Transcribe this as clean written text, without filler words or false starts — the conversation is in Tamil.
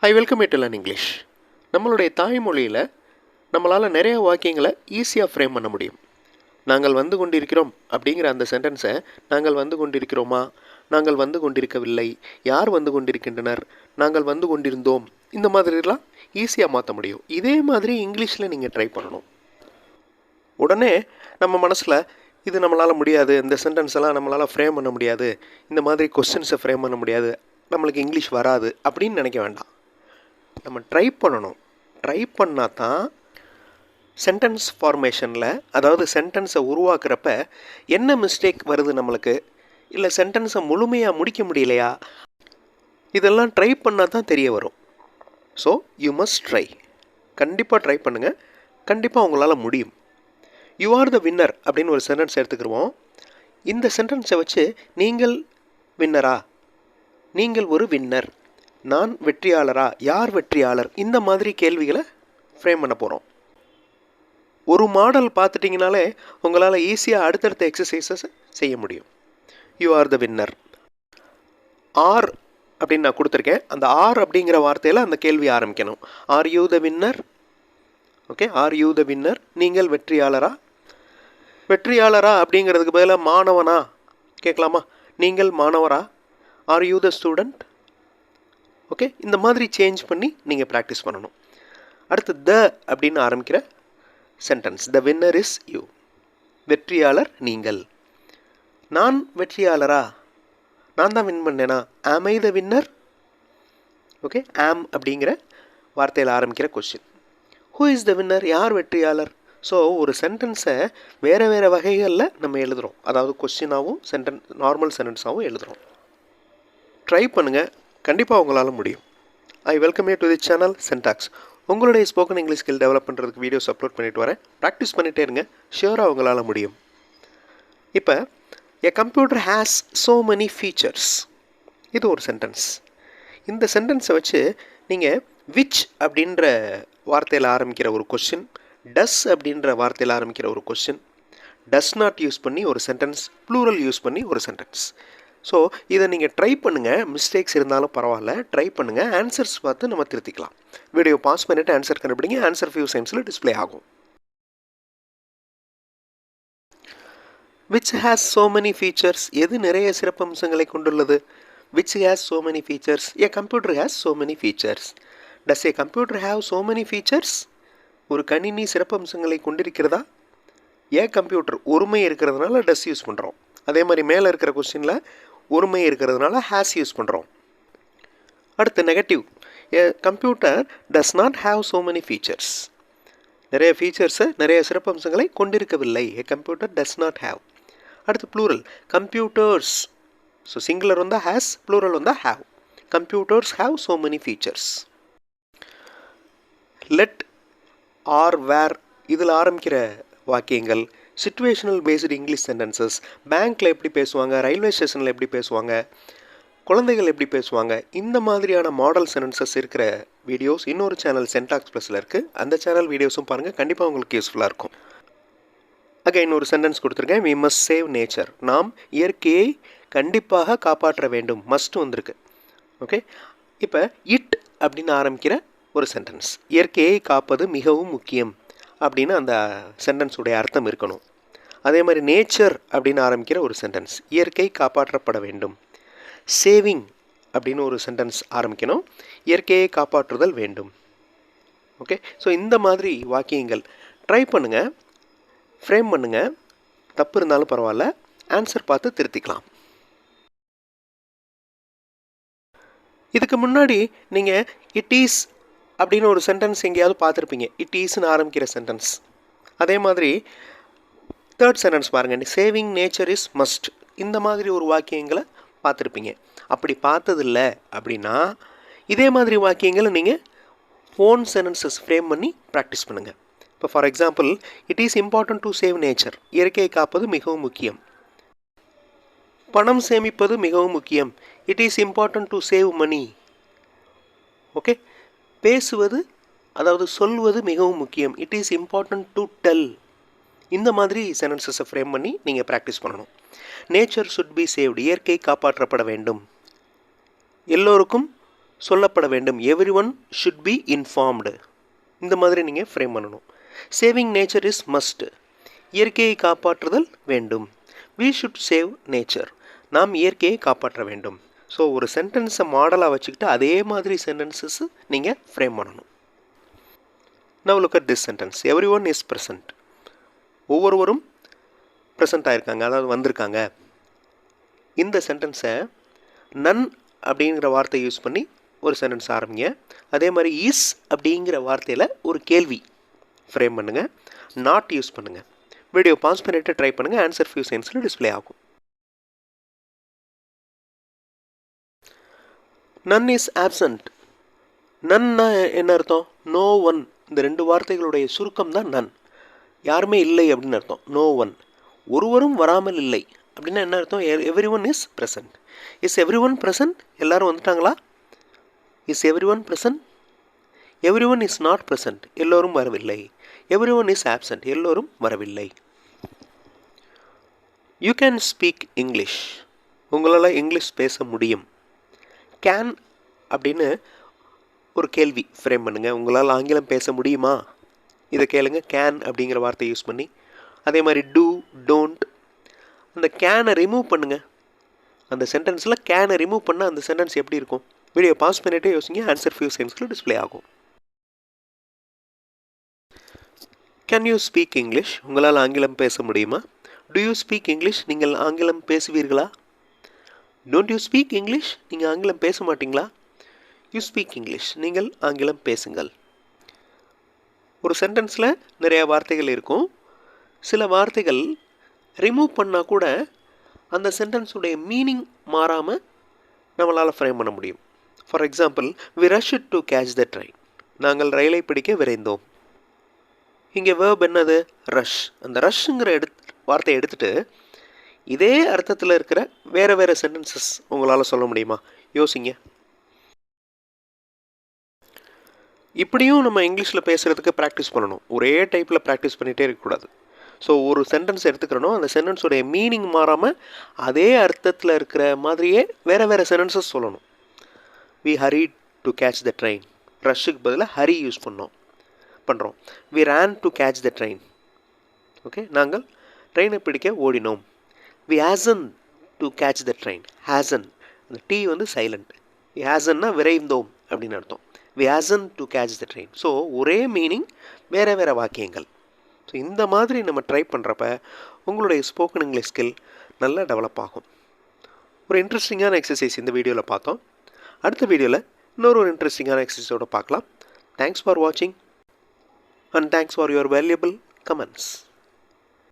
I welcome you to learn English. நம்மளுடைய தாய்மொழியில் நம்மளால் நிறைய வாக்கியங்களை ஈஸியாக ஃப்ரேம் பண்ண முடியும். நாங்கள் வந்து கொண்டிருக்கிறோம் அப்படிங்கிற அந்த சென்டென்ஸை நாங்கள் வந்து கொண்டிருக்கிறோமா, நாங்கள் வந்து கொண்டிருக்கவில்லை, யார் வந்து கொண்டிருக்கின்றனர், நாங்கள் வந்து கொண்டிருந்தோம், இந்த மாதிரிலாம் ஈஸியாக மாற்ற முடியும். இதே மாதிரி இங்கிலீஷில் நீங்கள் ட்ரை பண்ணணும். உடனே நம்ம மனசில் இது நம்மளால் முடியாது, இந்த சென்டென்ஸ் எல்லாம் நம்மளால் ஃப்ரேம் பண்ண முடியாது, இந்த மாதிரி கொஸ்டின்ஸை ஃப்ரேம் பண்ண முடியாது, நம்மளுக்கு இங்கிலீஷ் வராது அப்படின்னு நினைக்க வேண்டாம். நம்ம ட்ரை பண்ணணும். ட்ரை பண்ணால் தான் சென்டென்ஸ் ஃபார்மேஷனில், அதாவது சென்டென்ஸை உருவாக்குறப்ப என்ன மிஸ்டேக் வருது நம்மளுக்கு, இல்லை சென்டென்ஸை முழுமையாக முடிக்க முடியலையா, இதெல்லாம் ட்ரை பண்ணால் தான் தெரிய வரும். So you must try. கண்டிப்பாக ட்ரை பண்ணுங்கள். கண்டிப்பாக உங்களால் முடியும். யூ ஆர் த வின்னர் அப்படின்னு ஒரு சென்டென்ஸ் எடுத்துக்கிடுவோம். இந்த சென்டென்ஸை வச்சு நீங்கள் வின்னரா, நீங்கள் ஒரு வின்னர், நான் வெற்றியாளரா, யார் வெற்றியாளர், இந்த மாதிரி கேள்விகளை ஃப்ரேம் பண்ண போகிறோம். ஒரு மாடல் பார்த்துட்டிங்கனாலே உங்களால் ஈஸியாக அடுத்தடுத்த எக்ஸசைசஸ் செய்ய முடியும். You are the winner. Are அப்படின்னு நான் கொடுத்துருக்கேன். அந்த ஆர் அப்படிங்கிற வார்த்தையில் அந்த கேள்வி ஆரம்பிக்கணும். Are you the winner? Okay, are you the winner? நீங்கள் வெற்றியாளரா? வெற்றியாளரா அப்படிங்கிறதுக்கு பதிலாக மாணவனா கேட்கலாமா? நீங்கள் மாணவரா? Are you the student? Okay, இந்த மாதிரி சேஞ்ச் பண்ணி நீங்கள் ப்ராக்டிஸ் பண்ணணும். அடுத்து த அப்படின்னு ஆரம்பிக்கிற sentence. The winner is you. வெற்றியாளர் நீங்கள். நான் வெற்றியாளரா? நான் தான் வின் பண்ணேனா? ஆம் ஐ த வின்னர்? ஓகே, ஆம் அப்படிங்கிற வார்த்தையில் ஆரம்பிக்கிற question. Who is the winner? யார் வெற்றியாளர்? ஸோ ஒரு சென்டென்ஸை வேறு வேறு வகைகளில் நம்ம எழுதுகிறோம். அதாவது கொஸ்டினாகவும் நார்மல் சென்டென்ஸாகவும் எழுதுகிறோம். ட்ரை பண்ணுங்கள். கண்டிப்பாக உங்களால் முடியும். I welcome you to the channel சென்டாக்ஸ். உங்களுடைய ஸ்போக்கன் இங்கிலீஷ் ஸ்கில் டெவலப் பண்ணுறதுக்கு வீடியோஸ் அப்லோட் பண்ணிட்டு வரேன். ப்ராக்டிஸ் பண்ணிகிட்டே இருங்க. ஷியோராக உங்களால் முடியும். இப்போ a computer has so many features. இது ஒரு சென்டென்ஸ். இந்த சென்டென்ஸை வச்சு நீங்கள் விச் அப்படின்ற வார்த்தையில் ஆரம்பிக்கிற ஒரு கொஸ்டின், டஸ் அப்படின்ற வார்த்தையில் ஆரம்பிக்கிற ஒரு கொஸ்டின், டஸ் நாட் யூஸ் பண்ணி ஒரு சென்டென்ஸ், ப்ளூரல் யூஸ் பண்ணி ஒரு சென்டென்ஸ். ஸோ இதை நீங்கள் ட்ரை பண்ணுங்கள். மிஸ்டேக்ஸ் இருந்தாலும் பரவாயில்ல, ட்ரை பண்ணுங்கள். ஆன்சர்ஸ் பார்த்து நம்ம திருத்திக்கலாம். வீடியோ பாஸ் பண்ணிவிட்டு ஆன்சர் கண்டுபிடிங்க. ஆன்சர் ஃபியூ செகண்ட்ஸில் டிஸ்பிளே ஆகும். Which has so many features? எது நிறைய சிறப்பம்சங்களை கொண்டுள்ளது? Which has so many features? A computer has so many features. Does A computer have so many features? ஒரு கணினி சிறப்பம்சங்களை கொண்டிருக்கிறதா? ஏ கம்ப்யூட்டர் ஒருமை இருக்கிறதுனால டஸ் யூஸ் பண்ணுறோம். அதே மாதிரி மேலே இருக்கிற கொஸ்டினில் ஒருமை இருக்கிறதுனால ஹேஸ் யூஸ் பண்ணுறோம். அடுத்து negative. A computer does not have so many features. நிறைய ஃபீச்சர்ஸை, நிறைய சிறப்பம்சங்களை கொண்டிருக்கவில்லை. A computer does not have. அடுத்து ப்ளூரல். கம்ப்யூட்டர்ஸ். ஸோ சிங்குலர் வந்தால் ஹேஸ், ப்ளூரல் வந்தால் have. Computers have so many features. Let, are, where இதில் ஆரம்பிக்கிற வாக்கியங்கள் சிச்சுவேஷனல் பேஸ்டு இங்கிலீஷ் சென்டென்சஸ். பேங்க்கில் எப்படி பேசுவாங்க, ரயில்வே ஸ்டேஷனில் எப்படி பேசுவாங்க, குழந்தைகள் எப்படி பேசுவாங்க, இந்த மாதிரியான மாடல் சென்டென்சஸ் இருக்கிற வீடியோஸ் இன்னொரு சேனல் சென்டாக்ஸ் ப்ளஸில் இருக்குது. அந்த சேனல் வீடியோஸும் பாருங்கள். கண்டிப்பாக உங்களுக்கு யூஸ்ஃபுல்லாக இருக்கும். அகைன் ஒரு சென்டென்ஸ் கொடுத்துருக்கேன். We must save nature. நாம் இயற்கையை கண்டிப்பாக காப்பாற்ற வேண்டும். மஸ்ட் வந்திருக்கு. ஓகே, இப்போ இட் அப்படின்னு ஆரம்பிக்கிற ஒரு சென்டென்ஸ். இயற்கையை காப்பது மிகவும் முக்கியம் அப்படின்னு அந்த சென்டென்ஸுடைய அர்த்தம் இருக்கணும். அதே மாதிரி நேச்சர் அப்படின்னு ஆரம்பிக்கிற ஒரு சென்டென்ஸ். இயற்கை காப்பாற்றப்பட வேண்டும். சேவிங் அப்படின்னு ஒரு சென்டென்ஸ் ஆரம்பிக்கணும். இயற்கையை காப்பாற்றுதல் வேண்டும். ஓகே, ஸோ இந்த மாதிரி வாக்கியங்கள் ட்ரை பண்ணுங்கள், ஃப்ரேம் பண்ணுங்கள். தப்பு இருந்தாலும் பரவாயில்ல, ஆன்சர் பார்த்து திருத்திக்கலாம். இதுக்கு முன்னாடி நீங்கள் இட் ஈஸ் அப்படின்னு ஒரு சென்டென்ஸ் எங்கேயாவது பார்த்துருப்பீங்க. இட் ஈஸ்ன்னு ஆரம்பிக்கிற சென்டென்ஸ். அதே மாதிரி தேர்ட் சென்டென்ஸ் பாருங்கள். Saving nature is must. இந்த மாதிரி ஒரு வாக்கியங்களை பார்த்துருப்பீங்க. அப்படி பார்த்ததில்ல அப்படின்னா இதே மாதிரி வாக்கியங்களை நீங்கள் ஓன் சென்டென்சஸ் ஃப்ரேம் பண்ணி ப்ராக்டிஸ் பண்ணுங்கள். இப்போ for example, it is important to save nature. இயற்கையை காப்பது மிகவும் முக்கியம். பணம் சேமிப்பது மிகவும் முக்கியம். It is important to save money. Okay, பேசுவது, அதாவது சொல்வது மிகவும் முக்கியம். It is important to tell. இந்த மாதிரி சென்டென்சஸை ஃப்ரேம் பண்ணி நீங்கள் ப்ராக்டிஸ் பண்ணணும். Nature should be saved. இயற்கை காப்பாற்றப்பட வேண்டும். எல்லோருக்கும் சொல்லப்பட வேண்டும். Everyone should be informed. இந்த மாதிரி நீங்கள் ஃப்ரேம் பண்ணணும். Saving nature is must. இயற்கையை காப்பாற்றுதல் வேண்டும். We should save nature. நாம் இயற்கையை காப்பாற்ற வேண்டும். ஸோ ஒரு சென்டென்ஸை மாடலாக வச்சுக்கிட்டு அதே மாதிரி சென்டென்சஸ் நீங்கள் ஃப்ரேம் பண்ணணும். Now look at this sentence. Everyone is present. ஒவ்வொருவரும் ப்ரெசென்ட் ஆகிருக்காங்க, அதாவது வந்திருக்காங்க. இந்த சென்டென்ஸை நன் அப்படிங்கிற வார்த்தையை யூஸ் பண்ணி ஒரு சென்டென்ஸ் ஆரம்பிங்க. அதே மாதிரி இஸ் அப்படிங்கிற வார்த்தையில் ஒரு கேள்வி ஃப்ரேம் பண்ணுங்கள். நாட் யூஸ் பண்ணுங்கள். வீடியோ பாஸ் பண்ணிவிட்டு ட்ரை பண்ணுங்கள். ஆன்சர் ஃபியூ செகண்ட்ஸில் டிஸ்பிளே ஆகும். None is absent. நன்னா என்ன அர்த்தம்? No one. இந்த ரெண்டு வார்த்தைகளுடைய சுருக்கம் தான் நன். யாருமே இல்லை அப்படின்னு அர்த்தம். No one. ஒருவரும் வராமல் இல்லை அப்படின்னா என்ன அர்த்தம்? Everyone is present. Is everyone present? எல்லோரும் வந்துட்டாங்களா? Is everyone present? Everyone is not present. எல்லோரும் வரவில்லை. Everyone is absent. எல்லோரும் வரவில்லை. You can speak English. உங்களால் இங்கிலீஷ் பேச முடியும். கேன் அப்படின்னு ஒரு கேள்வி ஃப்ரேம் பண்ணுங்கள். உங்களால் ஆங்கிலம் பேச முடியுமா? இதை கேளுங்க. கேன் அப்படிங்கிற வார்த்தையை யூஸ் பண்ணி. அதே மாதிரி டூ, டோன்ட். அந்த கேனை ரிமூவ் பண்ணுங்கள். அந்த சென்டென்ஸில் கேனை ரிமூவ் பண்ணால் அந்த சென்டென்ஸ் எப்படி இருக்கும்? வீடியோ பாஸ் பண்ணிகிட்டே யோசிங்க. ஆன்சர் ஃபியூ செகண்ட்ஸில் டிஸ்பிளே ஆகும். Can you speak English? உங்களால் ஆங்கிலம் பேச முடியுமா? Do you speak English? நீங்கள் ஆங்கிலம் பேசுவீர்களா? Don't you speak English? நீங்கள் ஆங்கிலம் பேச மாட்டிங்களா? You speak English. நீங்கள் ஆங்கிலம் பேசுங்கள். ஒரு சென்டென்ஸில் நிறையா வார்த்தைகள் இருக்கும். சில வார்த்தைகள் ரிமூவ் பண்ணால் கூட அந்த சென்டென்ஸுடைய மீனிங் மாறாமல் நம்மளால் ஃப்ரேம் பண்ண முடியும். For example, we rushed to catch the train. நாங்கள் ரயிலை பிடிக்க விரைந்தோம். இங்கே வேர்ப் என்னது? ரஷ். அந்த ரஷ்ங்கிற வார்த்தையை எடுத்துகிட்டு இதே அர்த்தத்தில் இருக்கிற வேறு வேறு சென்டென்சஸ் உங்களால் சொல்ல முடியுமா? யோசிங்க. இப்படியும் நம்ம இங்கிலீஷில் பேசுகிறதுக்கு ப்ராக்டிஸ் பண்ணணும். ஒரே டைப்பில் ப்ராக்டிஸ் பண்ணிகிட்டே இருக்கக்கூடாது. ஸோ ஒரு சென்டென்ஸ் எடுத்துக்கிறணும். அந்த சென்டென்ஸுடைய மீனிங் மாறாமல் அதே அர்த்தத்தில் இருக்கிற மாதிரியே வேறு வேறு சென்டென்சஸ் சொல்லணும். We hurry to catch the train. ரஷ்ஷுக்கு பதிலாக ஹரி யூஸ் பண்ணுறோம். We ran to catch the train. Okay, நாங்கள் ட்ரெயினை பிடிக்க ஓடினோம். We hasten to catch the train. Hasten, அந்த டி வந்து சைலண்ட். வி ஹேசன்னா விரைந்தோம் அப்படின்னு அர்த்தம். We hasten to catch the train. So ஒரே மீனிங் வேறு வேறு வாக்கியங்கள். ஸோ இந்த மாதிரி நம்ம ட்ரை பண்ணுறப்ப உங்களுடைய ஸ்போக்கன் இங்கிலீஷ் ஸ்கில் நல்லா டெவலப் ஆகும். ஒரு இன்ட்ரெஸ்டிங்கான எக்ஸசைஸ் இந்த வீடியோவில் பார்த்தோம். அடுத்த வீடியோவில் இன்னொரு இன்ட்ரெஸ்டிங்கான எக்ஸசைஸோடு பார்க்கலாம். தேங்க்ஸ் ஃபார் வாட்சிங் and thanks for your valuable comments.